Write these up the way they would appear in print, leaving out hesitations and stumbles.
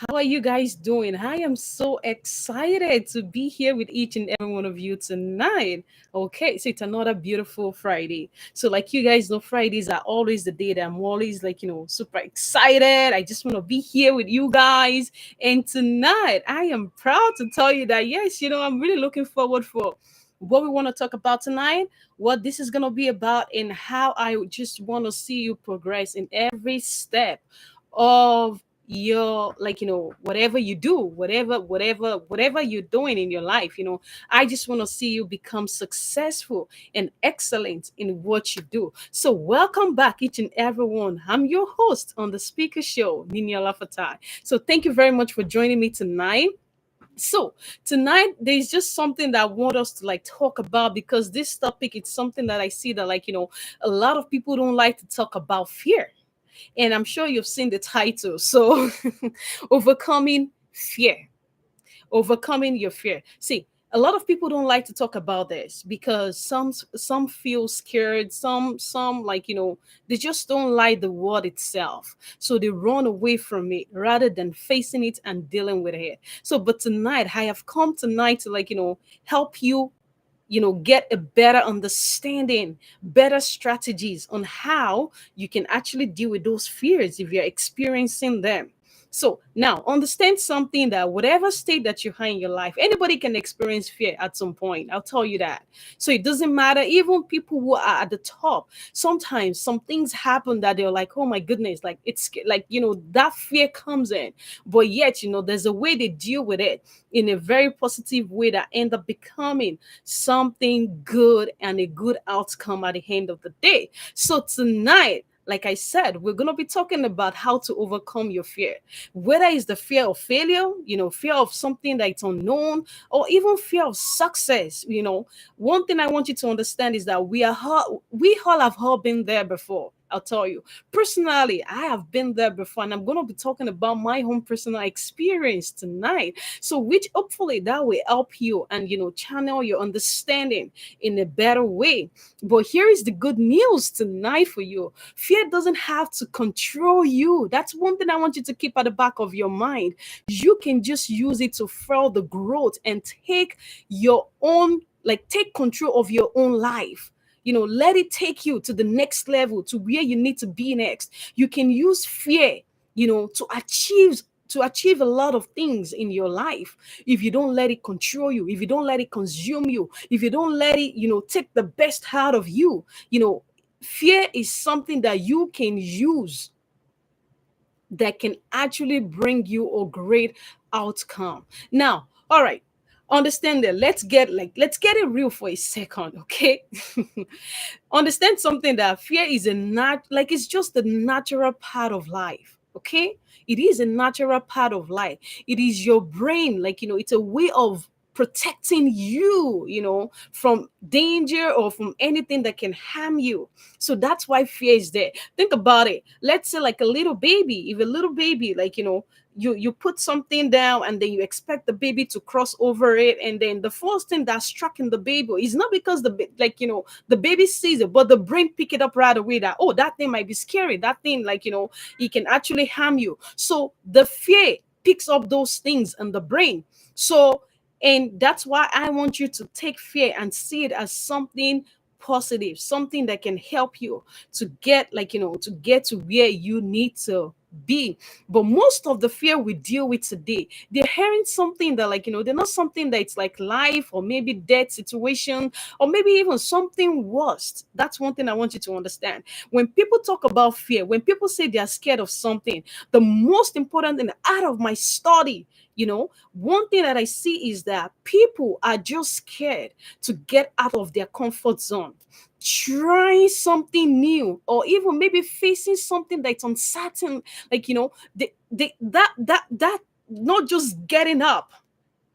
How are you guys doing? I am so excited to be here with each and every one of you tonight. Okay, so it's another beautiful Friday. So, like you guys know, Fridays are always the day that I'm always super excited. I just want to be here with you guys. And tonight, I am proud to tell you that yes, I'm really looking forward for what we want to talk about tonight, what this is going to be about, and how I just want to see you progress in every step of your whatever you do, whatever you're doing in your life. I just want to see you become successful and excellent in what you do. So welcome back, each and everyone. I'm your host on the speaker show, Nina Lafatai. So thank you very much for joining me tonight. So tonight there's just something that I want us to talk about, because this topic, it's something that I see that a lot of people don't like to talk about: fear. And I'm sure you've seen the title. So, overcoming fear, overcoming your fear. See, a lot of people don't like to talk about this because some feel scared. Some they just don't like the word itself, so they run away from it rather than facing it and dealing with it. So, but tonight I have come tonight to help you get a better understanding, better strategies on how you can actually deal with those fears if you're experiencing them. So now understand something, that whatever state that you're in your life, anybody can experience fear at some point. I'll tell you that. So it doesn't matter, even people who are at the top, sometimes some things happen that they're like, oh my goodness, like it's that fear comes in. But yet, there's a way they deal with it in a very positive way that end up becoming something good and a good outcome at the end of the day. So tonight, like I said, we're going to be talking about how to overcome your fear. Whether it's the fear of failure, fear of something that's unknown, or even fear of success. One thing I want you to understand is that we all have all been there before. I'll tell you. Personally, I have been there before, and I'm going to be talking about my own personal experience tonight. So, which hopefully that will help you and, channel your understanding in a better way. But here is the good news tonight for you: fear doesn't have to control you. That's one thing I want you to keep at the back of your mind. You can just use it to further growth and take your own, take control of your own life. Let it take you to the next level, to where you need to be next. You can use fear, to achieve a lot of things in your life. If you don't let it control you, if you don't let it consume you, if you don't let it take the best out of you. Fear is something that you can use that can actually bring you a great outcome. Now, all right, understand that. Let's get it real for a second, okay? Understand something, that fear is it's just a natural part of life. Okay, it is a natural part of life. It is your brain, it's a way of protecting you, from danger or from anything that can harm you. So that's why fear is there. Think about it. Let's say, like, a little baby. If a little baby, you put something down, and then you expect the baby to cross over it, and then the first thing that struck in the baby is not because the baby sees it, but the brain pick it up right away, that, oh, that thing might be scary, that thing, it can actually harm you. So the fear picks up those things in the brain. So, and that's why I want you to take fear and see it as something positive, something that can help you to get, to get to where you need to be. But most of the fear we deal with today, they're hearing something that, they're not something that it's like life or maybe death situation, or maybe even something worse. That's one thing I want you to understand. When people talk about fear, when people say they're scared of something, the most important thing out of my study, one thing that I see is that people are just scared to get out of their comfort zone, trying something new, or even maybe facing something that's uncertain. That not just getting up,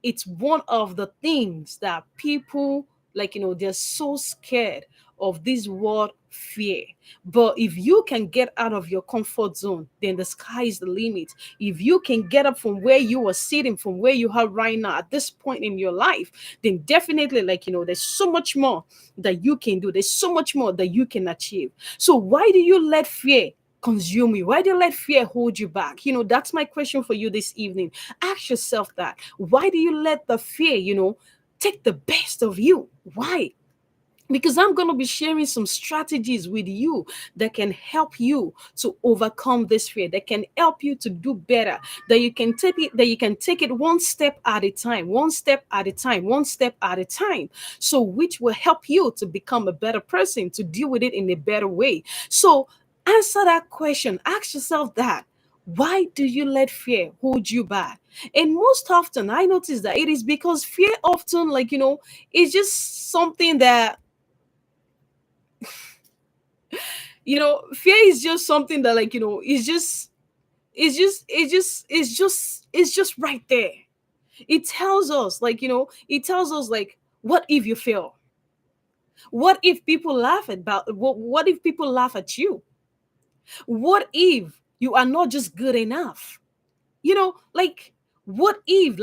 it's one of the things that people, they're so scared of this word fear. But if you can get out of your comfort zone, then the sky is the limit. If you can get up from where you are sitting, from where you are right now at this point in your life, then definitely, there's so much more that you can do. There's so much more that you can achieve. So why do you let fear consume you? Why do you let fear hold you back? That's my question for you this evening. Ask yourself that. Why do you let the fear, take the best of you? Why? Because I'm going to be sharing some strategies with you that can help you to overcome this fear, that can help you to do better, that you can take it one step at a time, one step at a time, one step at a time. So which will help you to become a better person, to deal with it in a better way. So answer that question. Ask yourself that. Why do you let fear hold you back? And most often I notice that it is because fear often, is just something that, fear is just something that, it's just right there. It tells us, what if you fail? What if people laugh about what if people laugh at you? What if you are not just good enough? What if,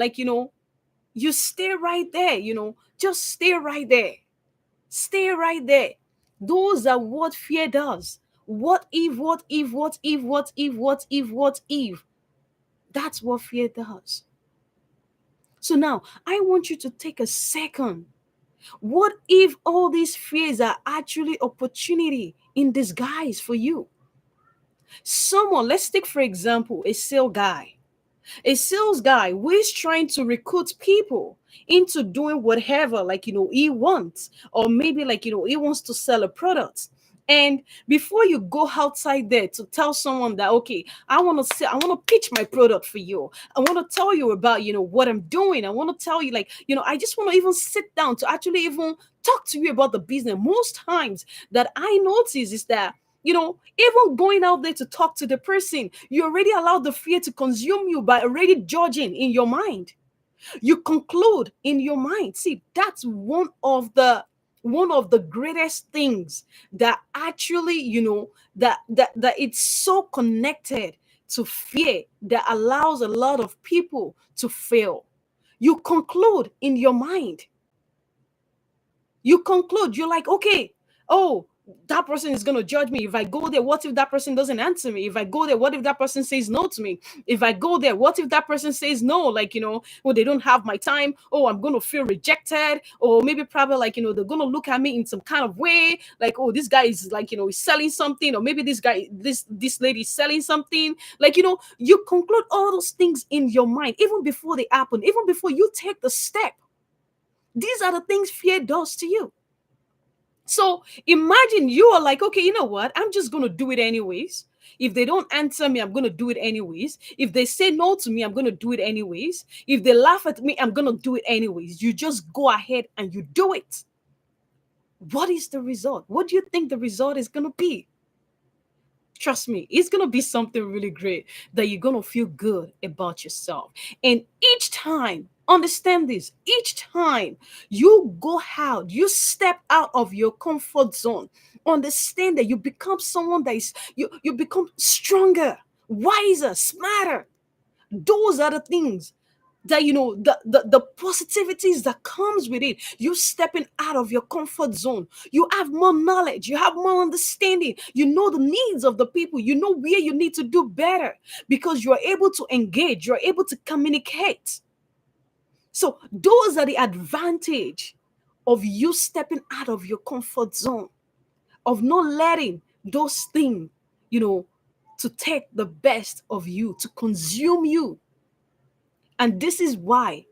you stay right there, just stay right there. Stay right there. Those are what fear does. What if, what if, what if, what if, what if, what if? That's what fear does. So now I want you to take a second. What if all these fears are actually opportunity in disguise for you? Someone, let's take for example a sales guy. A sales guy who is trying to recruit people into doing whatever, he wants, or maybe, he wants to sell a product. And before you go outside there to tell someone that, okay, I want to pitch my product for you, I want to tell you about, what I'm doing, I want to tell you, I just want to even sit down to actually even talk to you about the business. Most times that I notice is that, even going out there to talk to the person, you already allowed the fear to consume you by already judging in your mind. You conclude in your mind. See, that's one of the greatest things that actually, that it's so connected to fear that allows a lot of people to fail. You conclude in your mind. You conclude, you're like, okay, oh, that person is going to judge me. If I go there, what if that person doesn't answer me? If I go there, what if that person says no to me? If I go there, what if that person says no, oh, they don't have my time, oh, I'm going to feel rejected, or maybe probably, they're going to look at me in some kind of way, like, oh, this guy is, he's selling something, or maybe this lady is selling something, you conclude all those things in your mind even before they happen, even before you take the step. These are the things fear does to you. So imagine you are like, okay, you know what? I'm just going to do it anyways. If they don't answer me, I'm going to do it anyways. If they say no to me, I'm going to do it anyways. If they laugh at me, I'm going to do it anyways. You just go ahead and you do it. What is the result? What do you think the result is going to be? Trust me, it's going to be something really great that you're going to feel good about yourself. And each time, understand this, each time you go out, you step out of your comfort zone, understand that you become someone that is, you become stronger, wiser, smarter. Those are the things that, the positivities that comes with it. You stepping out of your comfort zone, you have more knowledge, you have more understanding, you know the needs of the people, you know where you need to do better, because you're able to engage, you're able to communicate. So those are the advantage of you stepping out of your comfort zone, of not letting those things, to take the best of you, to consume you. And this is why,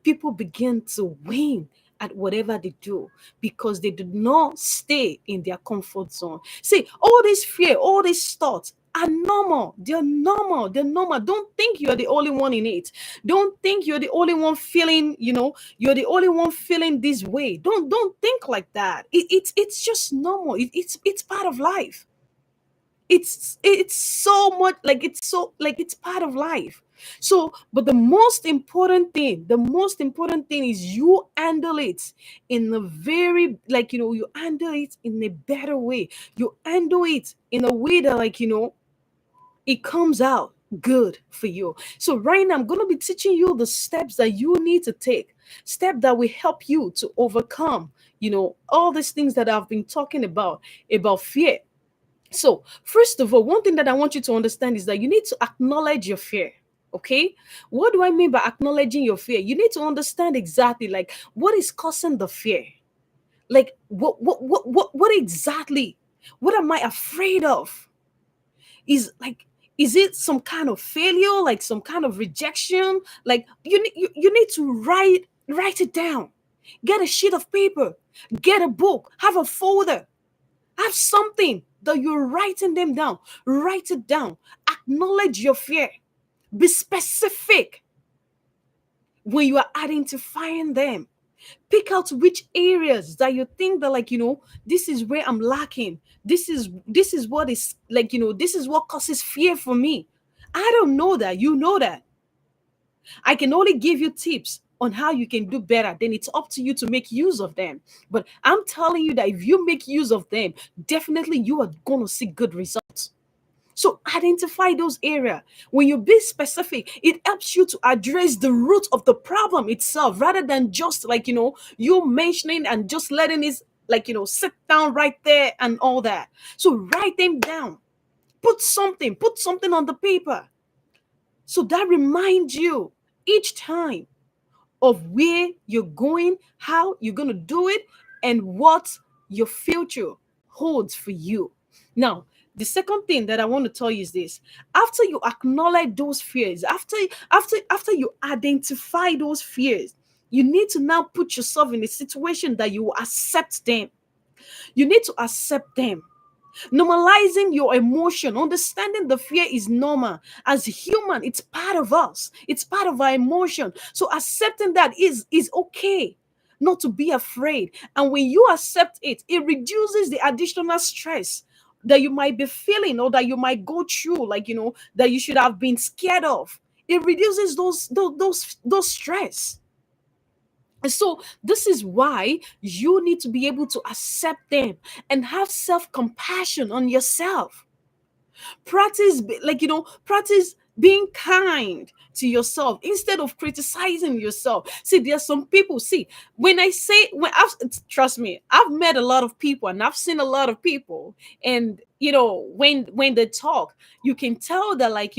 people begin to win at whatever they do, because they do not stay in their comfort zone. See, all this fear, all these thoughts are normal. They're normal. They're normal. Don't think you're the only one in it. Don't think you're the only one feeling, you're the only one feeling this way. Don't think like that. It's just normal. It's part of life. It's so much, it's part of life. So, but the most important thing is you handle it in a very, you handle it in a better way. You handle it in a way that, it comes out good for you. So right now I'm going to be teaching you the steps that you need to take, step that will help you to overcome, all these things that I've been talking about fear. So, first of all, one thing that I want you to understand is that you need to acknowledge your fear. Okay, what do I mean by acknowledging your fear? You need to understand exactly like what is causing the fear. Like what exactly? What am I afraid of? Is like, is it some kind of failure, like some kind of rejection? Like you need to write it down. Get a sheet of paper, get a book, have a folder, have something that you're writing them down. Write it down. Acknowledge your fear. Be specific when you are identifying them. Pick out which areas that you think that, like, this is where I'm lacking. This is what is, like, this is what causes fear for me. I don't know that. You know that. I can only give you tips on how you can do better. Then it's up to you to make use of them. But I'm telling you that if you make use of them, definitely you are going to see good results. So identify those areas. When you be specific, it helps you to address the root of the problem itself rather than just, like, you mentioning and just letting it, like, sit down right there and all that. So write them down. Put something on the paper. So that reminds you each time of where you're going, how you're going to do it, and what your future holds for you. Now, the second thing that I want to tell you is this: after you acknowledge those fears, after you identify those fears, you need to now put yourself in a situation that you will accept them. You need to accept them. Normalizing your emotion, understanding the fear is normal. As human, it's part of us, it's part of our emotion. So accepting that is okay, not to be afraid. And when you accept it, it reduces the additional stress that you might be feeling or that you might go through, like, that you should have been scared of. It reduces those stress. And so this is why you need to be able to accept them and have self-compassion on yourself. Practice being kind to yourself instead of criticizing yourself. See, there's some people, see, when I've trust me, I've met a lot of people and I've seen a lot of people, and when they talk, you can tell that, like,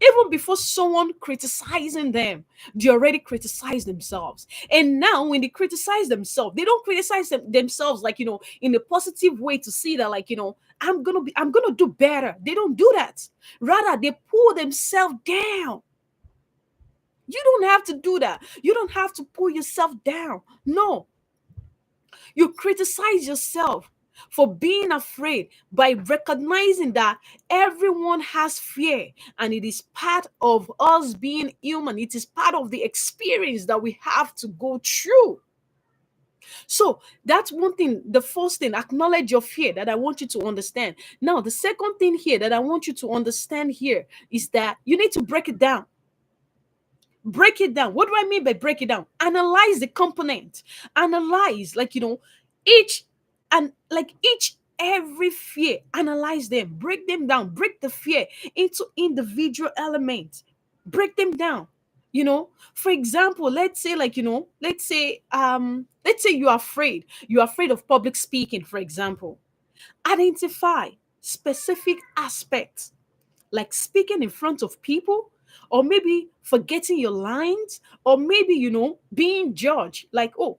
even before someone criticizing them, they already criticize themselves. And now when they criticize themselves, they don't criticize themselves, like, in a positive way to see that, like, I'm gonna do better. They don't do that. Rather, they pull themselves down. You don't have to do that. You don't have to pull yourself down. No, you criticize yourself for being afraid by recognizing that everyone has fear, and it is part of us being human. It is part of the experience that we have to go through. So that's one thing. The first thing, acknowledge your fear, that I want you to understand. Now, the second thing here that I want you to understand here is that you need to break it down. Break it down. What do I mean by break it down? Analyze the component. Analyze, like, each each every fear. Analyze them. Break them down. Break the fear into individual elements. Break them down. For example, let's say, like, let's say you're afraid of public speaking, for example. Identify specific aspects, like speaking in front of people, or maybe forgetting your lines, or maybe, being judged, like, oh,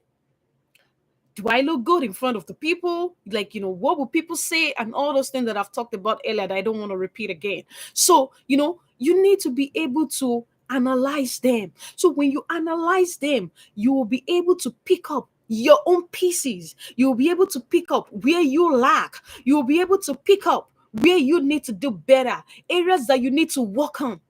do I look good in front of the people? Like, what will people say? And all those things that I've talked about earlier that I don't want to repeat again. So, you need to be able to analyze them. So when you analyze them, you will be able to pick up your own pieces. You'll be able to pick up where you lack. You'll be able to pick up where you need to do better, areas that you need to work on.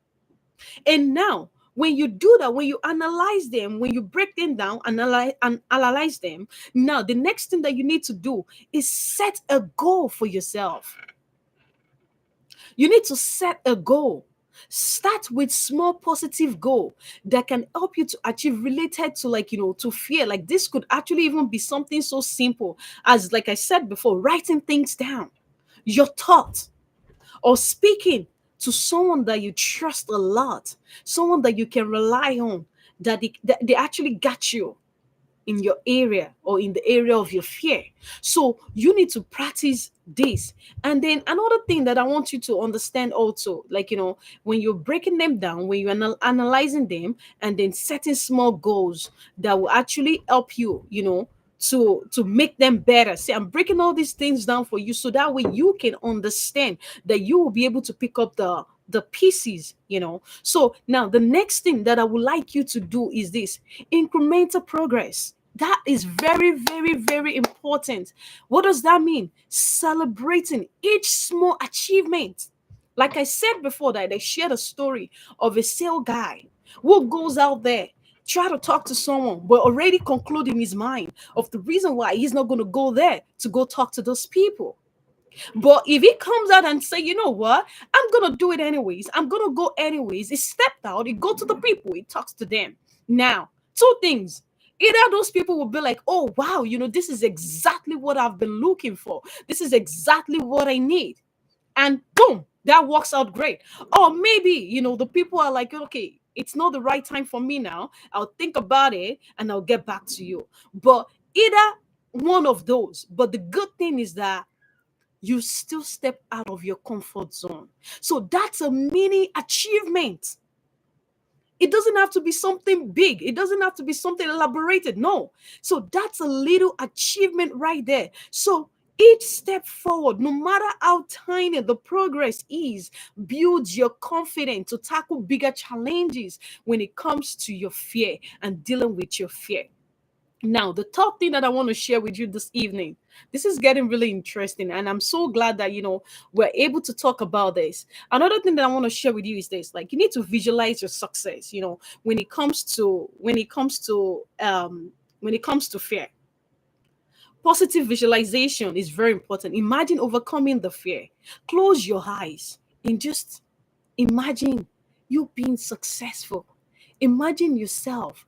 And now, when you do that, when you analyze them, when you break them down, analyze them, now the next thing that you need to do is set a goal for yourself. You need to set a goal. Start with small positive goal that can help you to achieve, related to, like, to fear. Like, this could actually even be something so simple as, like I said before, writing things down, your thoughts, or speaking to someone that you trust a lot, someone that you can rely on, that they actually got you. in your area or in the area of your fear. So you need to practice this. And then another thing that I want you to understand also, like, when you're breaking them down, when you're analyzing them, and then setting small goals that will actually help you, to make them better. See, I'm breaking all these things down for you so that way you can understand that you will be able to pick up the pieces. So now the next thing that I would like you to do is this: incremental progress. That is very, very, very important. What does that mean? Celebrating each small achievement. Like I said before, that I shared a story of a sale guy who goes out there, try to talk to someone, but already conclude in his mind of the reason why he's not going to go there to go talk to those people. But if he comes out and say, you know what, I'm gonna do it anyways, I'm gonna go anyways, he stepped out, he go to the people, he talks to them. Now, two things. Either those people will be like, oh wow, this is exactly what I've been looking for. This is exactly what I need. And boom, that works out great. Or maybe, the people are like, okay, it's not the right time for me now. I'll think about it and I'll get back to you. But either one of those. But the good thing is that you still step out of your comfort zone. So that's a mini achievement. It doesn't have to be something big. It doesn't have to be something elaborated. No. So that's a little achievement right there. So each step forward, no matter how tiny the progress is, builds your confidence to tackle bigger challenges when it comes to your fear and dealing with your fear. Now, the top thing that I want to share with you this evening, this is getting really interesting, and I'm so glad that we're able to talk about this. Another thing that I want to share with you is this: like, you need to visualize your success. When it comes to fear, positive visualization is very important. Imagine overcoming the fear. Close your eyes and just imagine you being successful. Imagine yourself,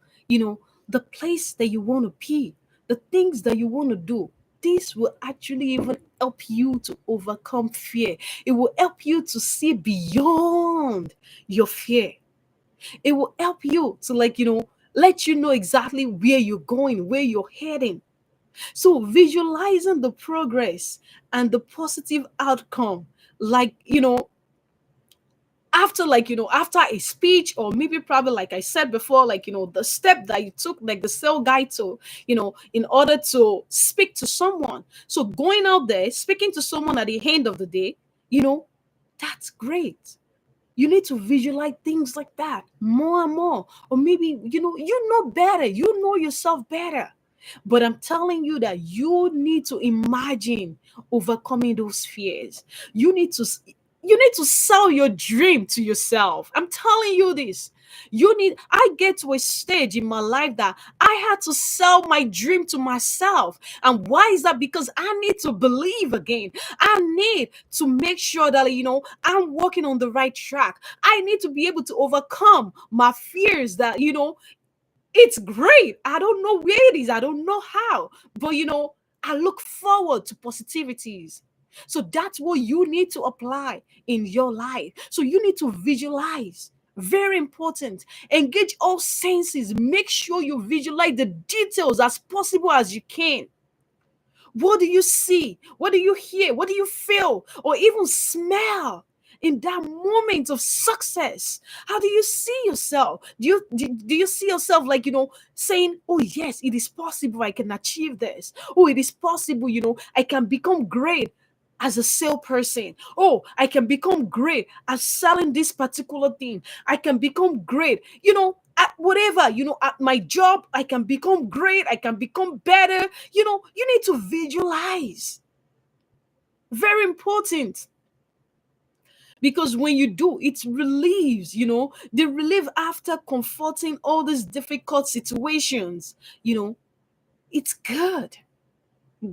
the place that you want to be, the things that you want to do. This will actually even help you to overcome fear. It will help you to see beyond your fear. It will help you to, let you know exactly where you're going, where you're heading. So visualizing the progress and the positive outcome, like, after, after a speech, or maybe probably, like I said before, the step that you took, like the cell guy to, in order to speak to someone. So going out there, speaking to someone at the end of the day, that's great. You need to visualize things like that more and more. Or maybe, you know better, you know yourself better. But I'm telling you that you need to imagine overcoming those fears. You need to sell your dream to yourself. I'm telling you this. I get to a stage in my life that I had to sell my dream to myself. And why is that? Because I need to believe again. I need to make sure that, I'm walking on the right track. I need to be able to overcome my fears that, it's great. I don't know where it is. I don't know how. But, I look forward to positivities. So that's what you need to apply in your life. So you need to visualize. Very important. Engage all senses. Make sure you visualize the details as possible as you can. What do you see? What do you hear? What do you feel? Or even smell? In that moment of success, how do you see yourself? Do you see yourself, like, saying, oh yes, it is possible, I can achieve this. Oh, it is possible, I can become great as a salesperson. Oh, I can become great at selling this particular thing. I can become great, at whatever, at my job. I can become great, I can become better. You need to visualize. Very important. Because when you do, it relieves, the relief after comforting all these difficult situations. It's good.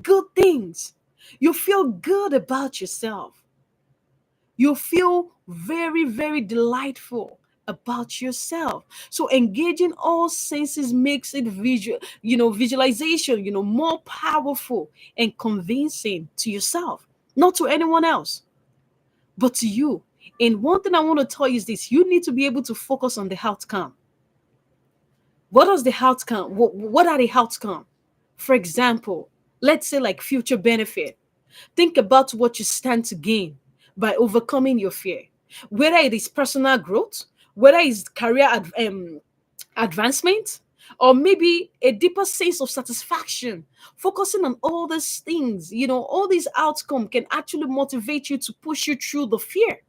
Good things. You feel good about yourself. You feel very, very delightful about yourself. So engaging all senses makes it visualization, more powerful and convincing to yourself, not to anyone else, but to you. And one thing I want to tell you is this: you need to be able to focus on the outcome. What does the outcome? What are the outcome? For example, let's say like future benefit. Think about what you stand to gain by overcoming your fear, whether it is personal growth, whether it's advancement, or maybe a deeper sense of satisfaction. Focusing on all these things, all these outcomes can actually motivate you to push you through the fear.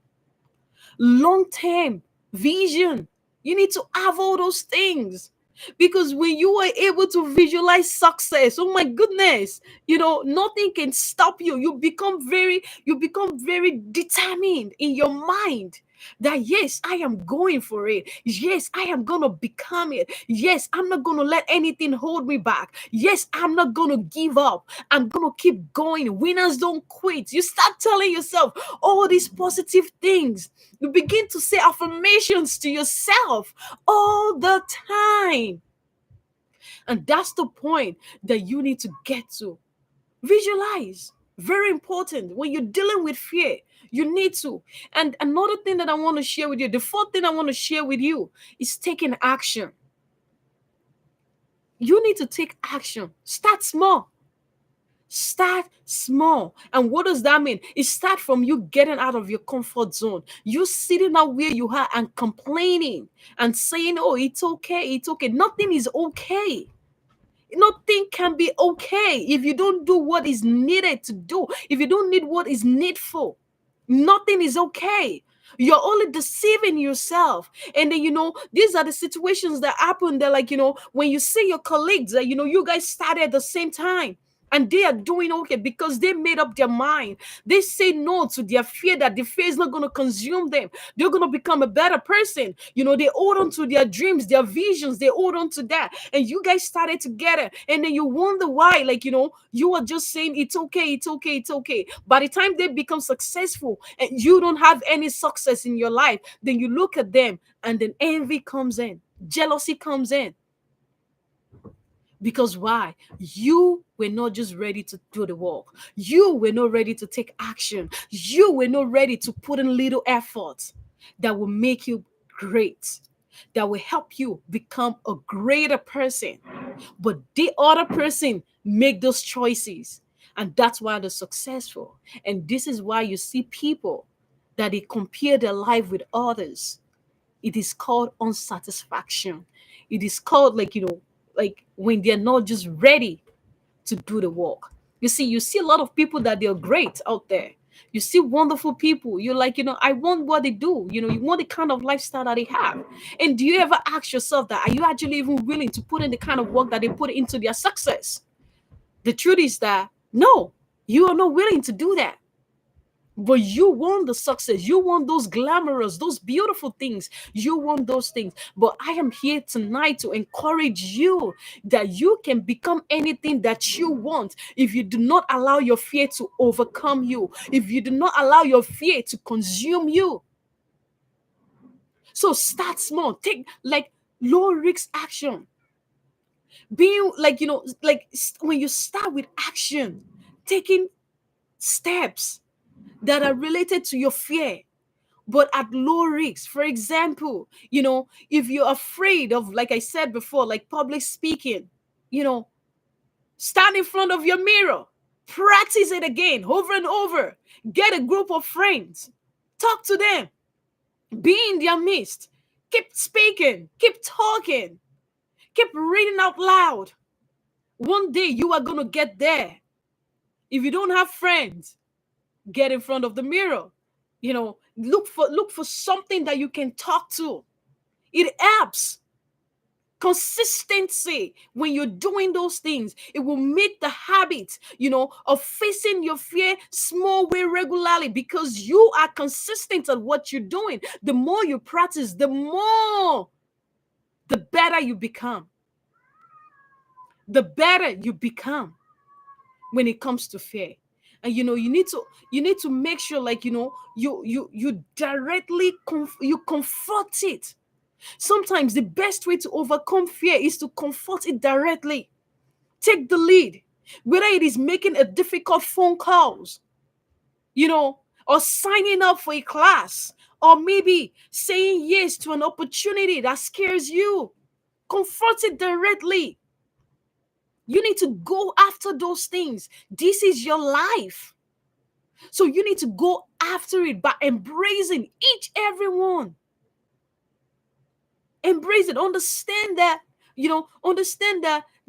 Long term vision. You need to have all those things. Because when you are able to visualize success, oh my goodness, nothing can stop you. You become very determined in your mind that yes, I am going for it. Yes, I am gonna become it. Yes, I'm not gonna let anything hold me back. Yes, I'm not gonna give up. I'm gonna keep going. Winners don't quit. You start telling yourself all these positive things. You begin to say affirmations to yourself all the time. And that's the point that you need to get to. Visualize. Very important. When you're dealing with fear, you need to. And another thing that I want to share with you, the fourth thing I want to share with you is taking action. You need to take action. Start small. Start small. And what does that mean? It start from you getting out of your comfort zone. You sitting out where you are and complaining and saying, oh, it's okay, it's okay. Nothing is okay. Nothing can be okay if you don't do what is needed to do, if you don't need what is needful. Nothing is okay. You're only deceiving yourself. And then, these are the situations that happen that, like, when you see your colleagues that, you guys started at the same time and they are doing okay because they made up their mind. They say no to their fear that the fear is not going to consume them. They're going to become a better person. They hold on to their dreams, their visions. They hold on to that. And you guys started together. And then you wonder why, like, you are just saying it's okay, it's okay, it's okay. By the time they become successful and you don't have any success in your life, then you look at them and then envy comes in, jealousy comes in. Because why? You were not just ready to do the work. You were not ready to take action. You were not ready to put in little effort that will make you great, that will help you become a greater person. But the other person make those choices. And that's why they're successful. And this is why you see people that they compare their life with others. It is called unsatisfaction. It is called like when they're not just ready to do the work. You see a lot of people that they're great out there. You see wonderful people. You're like, I want what they do. You want the kind of lifestyle that they have. And do you ever ask yourself that? Are you actually even willing to put in the kind of work that they put into their success? The truth is that no, you are not willing to do that. But you want the success, you want those glamorous, those beautiful things, you want those things. But I am here tonight to encourage you that you can become anything that you want if you do not allow your fear to overcome you, if you do not allow your fear to consume you. So start small, take like low risk action. Being like, when you start with action, taking steps that are related to your fear but at low risk. For example, if you're afraid of, like I said before, like public speaking, you know, stand in front of your mirror, practice it again over and over, get a group of friends, talk to them, be in their midst, keep speaking, keep talking, keep reading out loud. One day you are going to get there. If you don't have friends, get in front of the mirror. Look for something that you can talk to. It helps. Consistency. When you're doing those things, it will make the habit of facing your fear small way regularly, because you are consistent at what you're doing. The more you practice, the better you become. The better you become when it comes to fear. And you need to make sure, like, you directly you comfort it. Sometimes the best way to overcome fear is to comfort it directly. Take the lead, whether it is making a difficult phone calls, or signing up for a class, or maybe saying yes to an opportunity that scares you. Confront it directly. You need to go after those things. This is your life. So you need to go after it by embracing each everyone. Embrace it. Understand that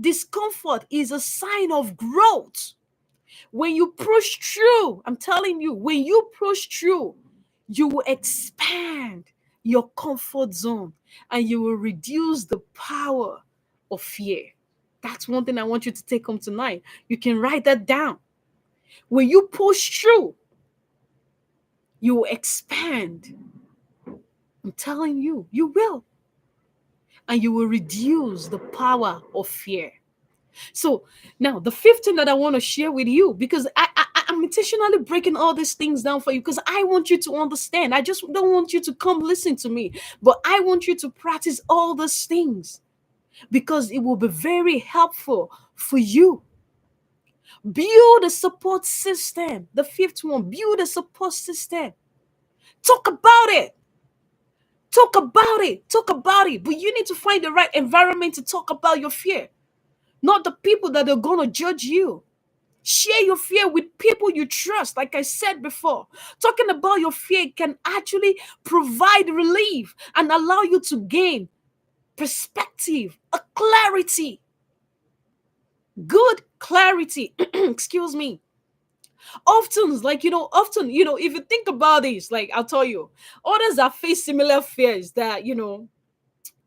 discomfort is a sign of growth. When you push through, I'm telling you, when you push through, you will expand your comfort zone and you will reduce the power of fear. That's one thing I want you to take home tonight. You can write that down. When you push through, you will expand. I'm telling you, you will. And you will reduce the power of fear. So now the fifth thing that I want to share with you, because I'm intentionally breaking all these things down for you because I want you to understand. I just don't want you to come listen to me, but I want you to practice all these things because it will be very helpful for you. Build a support system. The fifth one, build a support system. Talk about it. Talk about it. Talk about it. But you need to find the right environment to talk about your fear, not the people that are going to judge you. Share your fear with people you trust. Like I said before, talking about your fear can actually provide relief and allow you to gain perspective, a clarity, good clarity. Excuse me. Often, if you think about this, like I'll tell you, others that face similar fears that,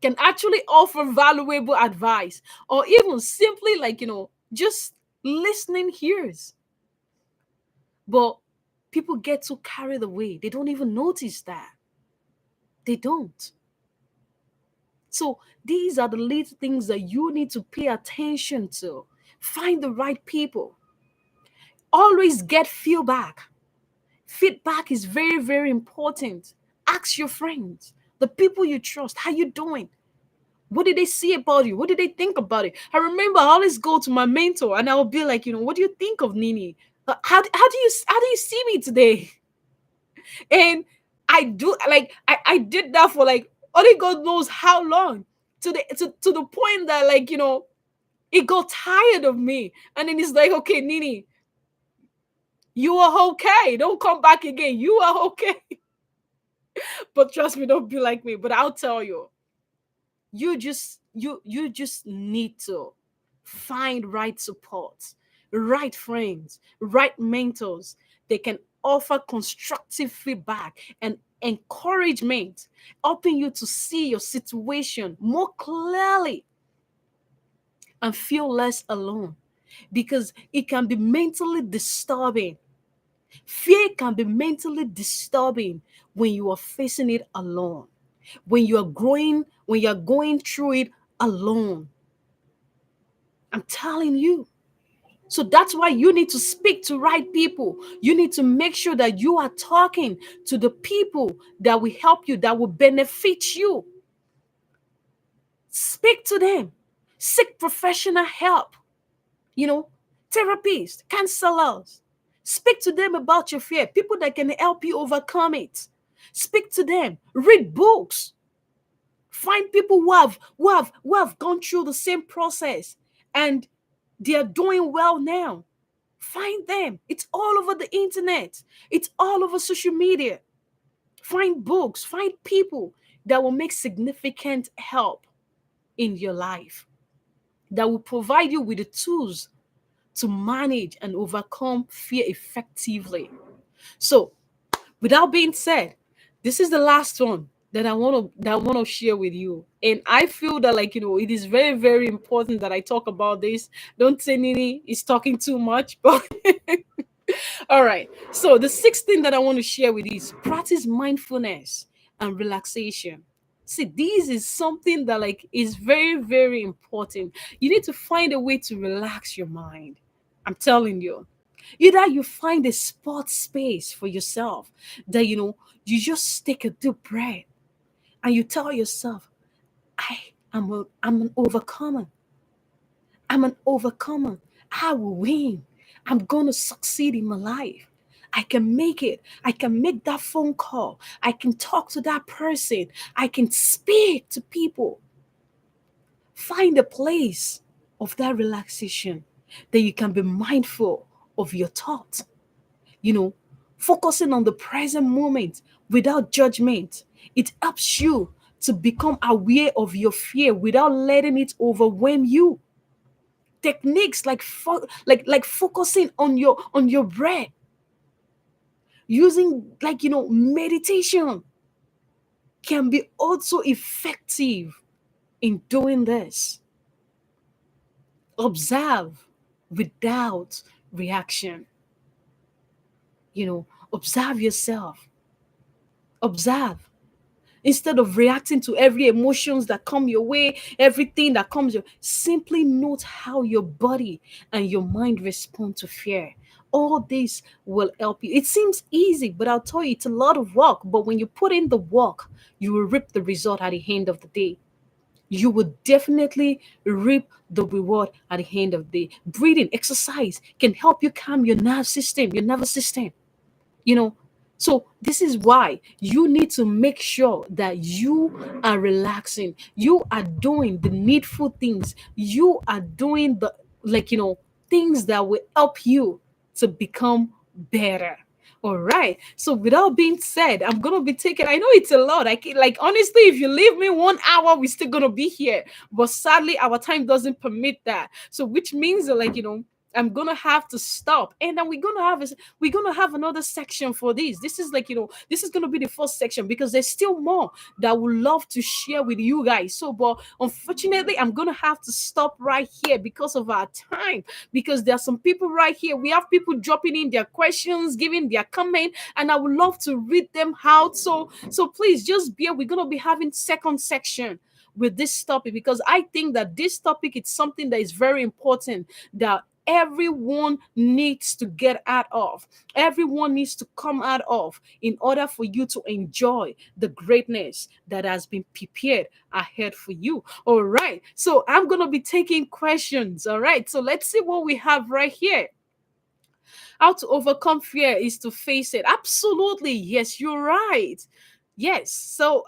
can actually offer valuable advice or even simply just listening ears. But people get so carried away, they don't even notice that. They don't. So these are the little things that you need to pay attention to. Find the right people. Always get feedback. Feedback is very, very important. Ask your friends, the people you trust, how you doing? What did they see about you? What did they think about it? I remember I always go to my mentor and I will be like, what do you think of Nini? How do you see me today? And I do I did that for like only God knows how long. To the point that it got tired of me. And then it's like, okay, Nini, you are okay. Don't come back again. You are okay. But trust me, don't be like me. But I'll tell you, you just need to find right support, right friends, right mentors. They can offer constructive feedback and encouragement, helping you to see your situation more clearly and feel less alone, because it can be mentally disturbing. Fear can be mentally disturbing when you are facing it alone, when you're going through it alone. I'm telling you. So that's why you need to speak to right people. You need to make sure that you are talking to the people that will help you, that will benefit you. Speak to them. Seek professional help. Therapists, counselors. Speak to them about your fear. People that can help you overcome it. Speak to them. Read books. Find people who have gone through the same process and they are doing well now. Find them. It's all over the internet. It's all over social media. Find books, find people that will make significant help in your life, that will provide you with the tools to manage and overcome fear effectively. So, with that being said, this is the last one that I want to share with you. And I feel that it is very, very important that I talk about this. Don't say Nini is talking too much, but all right. So the sixth thing that I want to share with you is practice mindfulness and relaxation. See, this is something that is very, very important. You need to find a way to relax your mind. I'm telling you. Either you find a spot space for yourself that you just take a deep breath and you tell yourself, I'm an overcomer. I'm an overcomer. I will win. I'm going to succeed in my life. I can make it. I can make that phone call. I can talk to that person. I can speak to people. Find a place of that relaxation that you can be mindful of your thoughts, you know, focusing on the present moment without judgment. It helps you to become aware of your fear without letting it overwhelm you. Techniques like like focusing on your breath, using meditation can be also effective in doing this. Observe without reaction. Observe yourself. Observe instead of reacting to every emotions that come your way, everything that comes your, simply note how your body and your mind respond to fear. All this will help you. It seems easy, but I'll tell you it's a lot of work. But when you put in the work, you will reap the result at the end of the day. You will definitely reap the reward at the end of the day. Breathing exercise can help you calm your nervous system, you know so this is why you need to make sure that you are relaxing, you are doing the needful things, you are doing the things that will help you to become better. All right, so without being said, I'm gonna be taking, I know it's a lot, like honestly, if you leave me 1 hour, we're still gonna be here, but sadly our time doesn't permit that, so which means that I'm gonna have to stop, and then we're gonna have another section for this. This is this is gonna be the first section because there's still more that I would love to share with you guys. So, but unfortunately, I'm gonna have to stop right here because of our time. Because there are some people right here. We have people dropping in their questions, giving their comment, and I would love to read them out. So please just bear. We're gonna be having second section with this topic because I think that this topic is something that is very important that everyone needs to get out of. Everyone needs to come out of in order for you to enjoy the greatness that has been prepared ahead for you. All right. So I'm going to be taking questions. All right. So let's see what we have right here. How to overcome fear is to face it. Absolutely. Yes, you're right. Yes. So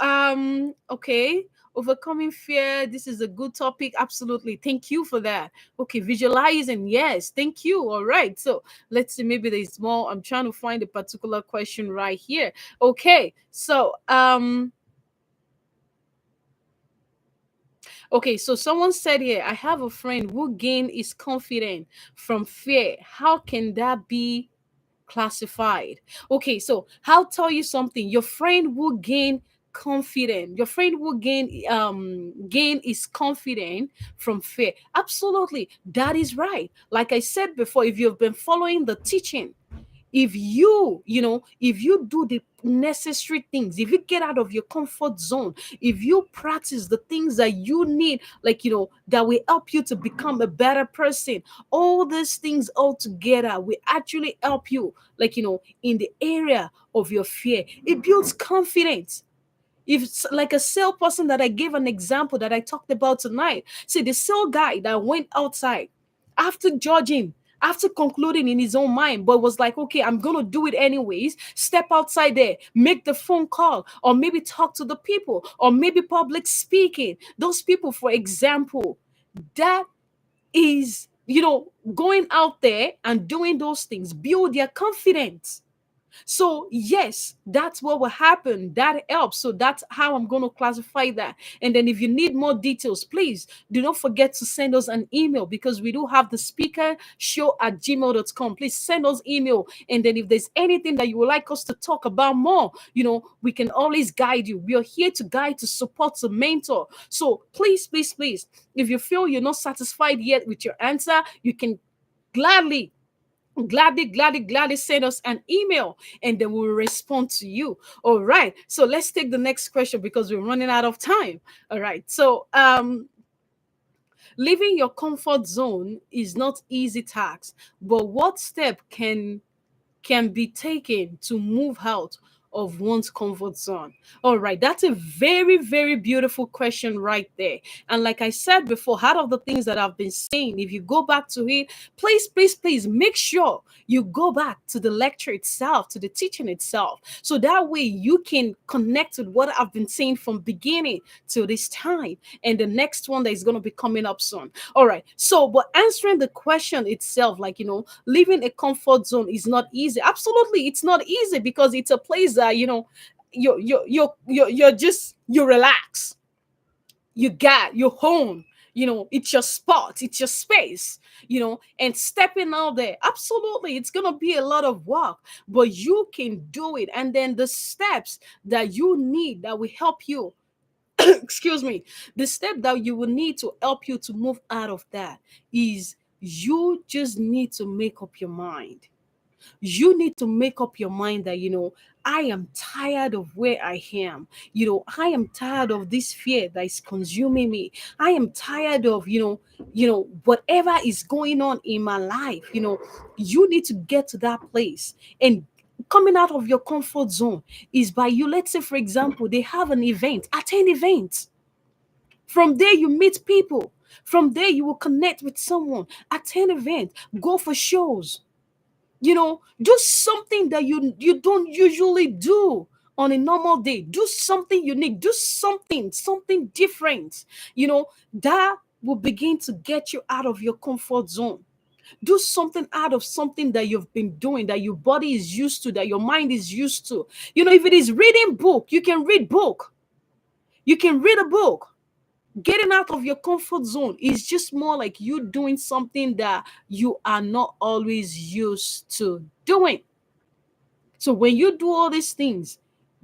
okay. Overcoming fear. This is a good topic. Absolutely. Thank you for that. Okay, visualizing. Yes, thank you. All right. So let's see. Maybe there's more. I'm trying to find a particular question right here. Okay. So okay, so someone said here, I have a friend who gained his confidence from fear. How can that be classified? Okay, so I'll tell you something. Your friend will gain confident, your friend will gain his confident from fear. Absolutely, that is right. Like I said before, if you've been following the teaching, if if you do the necessary things, if you get out of your comfort zone, if you practice the things that you need, that will help you to become a better person, all these things all together will actually help you, in the area of your fear. It builds confidence. If it's like a sale person that I gave an example that I talked about tonight, see the sale guy that went outside after judging, after concluding in his own mind, but was like, okay, I'm gonna do it anyways. Step outside there, make the phone call, or maybe talk to the people, or maybe public speaking. Those people, for example, that is, going out there and doing those things, build their confidence. So, yes, that's what will happen. That helps. So, that's how I'm going to classify that. And then, if you need more details, please do not forget to send us an email because we do have the speaker show at gmail.com. Please send us email. And then, if there's anything that you would like us to talk about more, we can always guide you. We are here to guide, to support, to mentor. So, please, please, please, if you feel you're not satisfied yet with your answer, you can gladly gladly send us an email and then we'll respond to you. All right, so let's take the next question because we're running out of time. All right, so leaving your comfort zone is not easy task, but what step can be taken to move out of one's comfort zone? All right, that's a very, very beautiful question right there. And like I said before, out of the things that I've been saying, if you go back to it, please, please, please make sure you go back to the lecture itself, to the teaching itself. So that way you can connect with what I've been saying from beginning to this time and the next one that is going to be coming up soon. All right. So, but answering the question itself, like, leaving a comfort zone is not easy. Absolutely, it's not easy because it's a place that, you're just, you relax, you got your home, it's your spot, it's your space, and stepping out there, absolutely, it's gonna be a lot of work, but you can do it. And then the steps that you need that will help you, excuse me, the step that you will need to help you to move out of that is you just need to make up your mind. You need to make up your mind that, I am tired of where I am. I am tired of this fear that is consuming me. I am tired of, whatever is going on in my life. You need to get to that place. And coming out of your comfort zone is by you, let's say, for example, they have an event, attend events. From there, you meet people. From there, you will connect with someone, attend event, go for shows, do something that you don't usually do on a normal day. Do something unique, do something different, that will begin to get you out of your comfort zone. Do something out of something that you've been doing, that your body is used to, that your mind is used to. If it is reading book, you can read book, you can read a book. Getting out of your comfort zone is just more like you doing something that you are not always used to doing. So when you do all these things,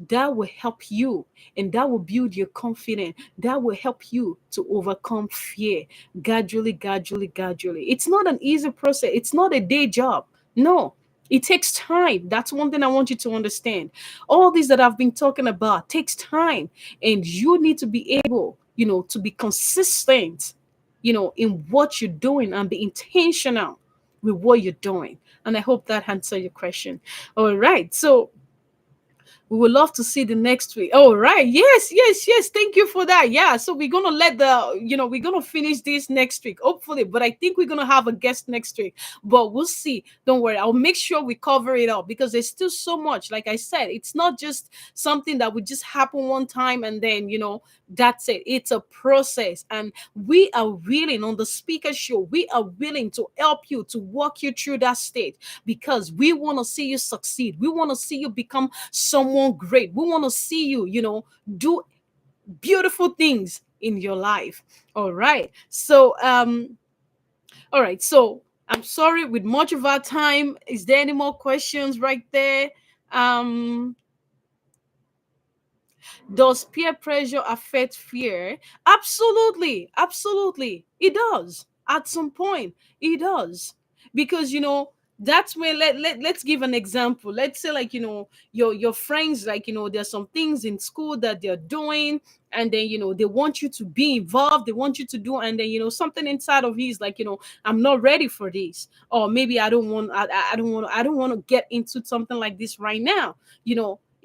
that will help you, and that will build your confidence. That will help you to overcome fear gradually, gradually, gradually. It's not an easy process. It's not a day job. No, it takes time. That's one thing I want you to understand. All these that I've been talking about takes time, and you need to be able, to be consistent, in what you're doing, and be intentional with what you're doing. And I hope that answered your question. All right. So we would love to see the next week. All right. Yes, yes, yes. Thank you for that. Yeah. So we're gonna we're gonna finish this next week, hopefully. But I think we're gonna have a guest next week. But we'll see. Don't worry. I'll make sure we cover it up because there's still so much. Like I said, it's not just something that would just happen one time and then that's it. It's a process. And we are willing on the speaker show, we are willing to help you to walk you through that state because we want to see you succeed. We want to see you become someone great. We want to see you, do beautiful things in your life. All right. So, all right. So I'm sorry with much of our time. Is there any more questions right there? Um, does peer pressure affect fear? Absolutely, absolutely. It does. At some point, it does. Because that's where let's give an example. Let's say like your friends, like there's some things in school that they're doing, and then they want you to be involved, they want you to do, and then something inside of you is like, I'm not ready for this, or maybe I don't want to get into something like this right now.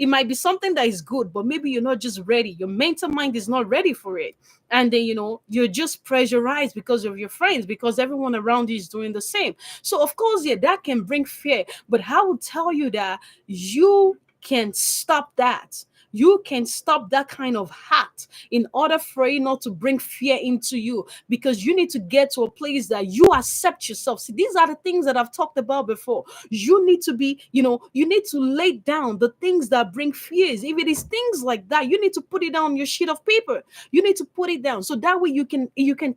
It might be something that is good, but maybe you're not just ready. Your mental mind is not ready for it. And then, you're just pressurized because of your friends, because everyone around you is doing the same. So, of course, yeah, that can bring fear. But I will tell you that you can stop that. You can stop that kind of heart in order for it not to bring fear into you, because you need to get to a place that you accept yourself. See, these are the things that I've talked about before. You need to be, you need to lay down the things that bring fears. If it is things like that, you need to put it down on your sheet of paper. You need to put it down so that way you can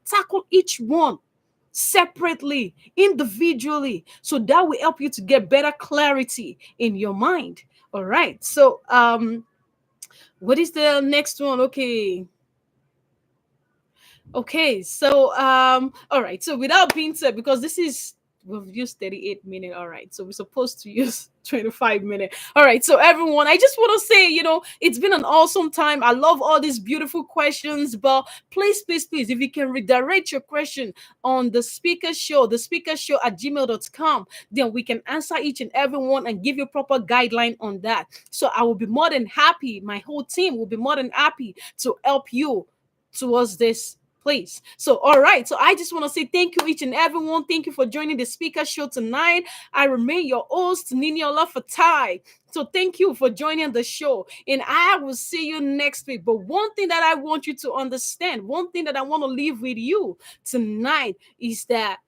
tackle each one separately, individually, so that will help you to get better clarity in your mind. All right. So what is the next one? Okay, so all right, so without being said, because this is we've used 38 minutes. All right. So we're supposed to use 25 minutes. All right. So everyone, I just want to say, it's been an awesome time. I love all these beautiful questions, but please, please, please, if you can redirect your question on the speaker show at gmail.com, then we can answer each and every one and give you proper guideline on that. So I will be more than happy. My whole team will be more than happy to help you towards this place. So, all right. So, I just want to say thank you, each and everyone. Thank you for joining the speaker show tonight. I remain your host, Niniola Fatai. So, thank you for joining the show. And I will see you next week. But one thing that I want you to understand, one thing that I want to leave with you tonight is that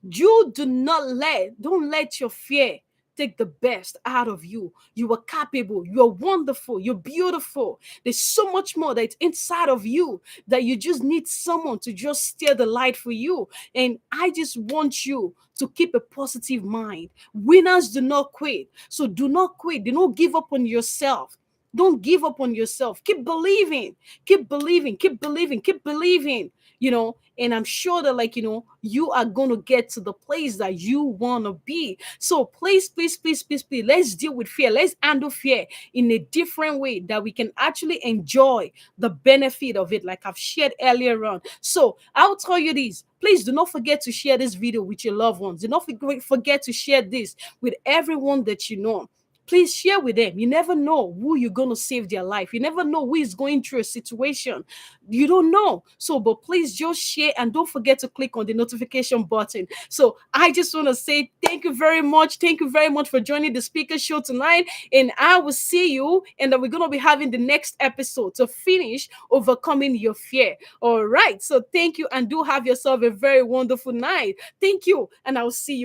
don't let your fear take the best out of you. You are capable, you're wonderful, you're beautiful. There's so much more that's inside of you that you just need someone to just steer the light for you. And I just want you to keep a positive mind. Winners do not quit. So do not quit. Do not give up on yourself. Don't give up on yourself. Keep believing. Keep believing. Keep believing. Keep believing. And I'm sure that, you are going to get to the place that you want to be. So please, please, please, please, please, let's deal with fear. Let's handle fear in a different way that we can actually enjoy the benefit of it, like I've shared earlier on. So I'll tell you this. Please do not forget to share this video with your loved ones. Do not forget to share this with everyone that you know. Please share with them. You never know who you're going to save their life. You never know who is going through a situation. You don't know. So, but please just share and don't forget to click on the notification button. So, I just want to say thank you very much. Thank you very much for joining the speaker show tonight. And I will see you. And then we're going to be having the next episode to finish overcoming your fear. All right. So, thank you and do have yourself a very wonderful night. Thank you. And I'll see you.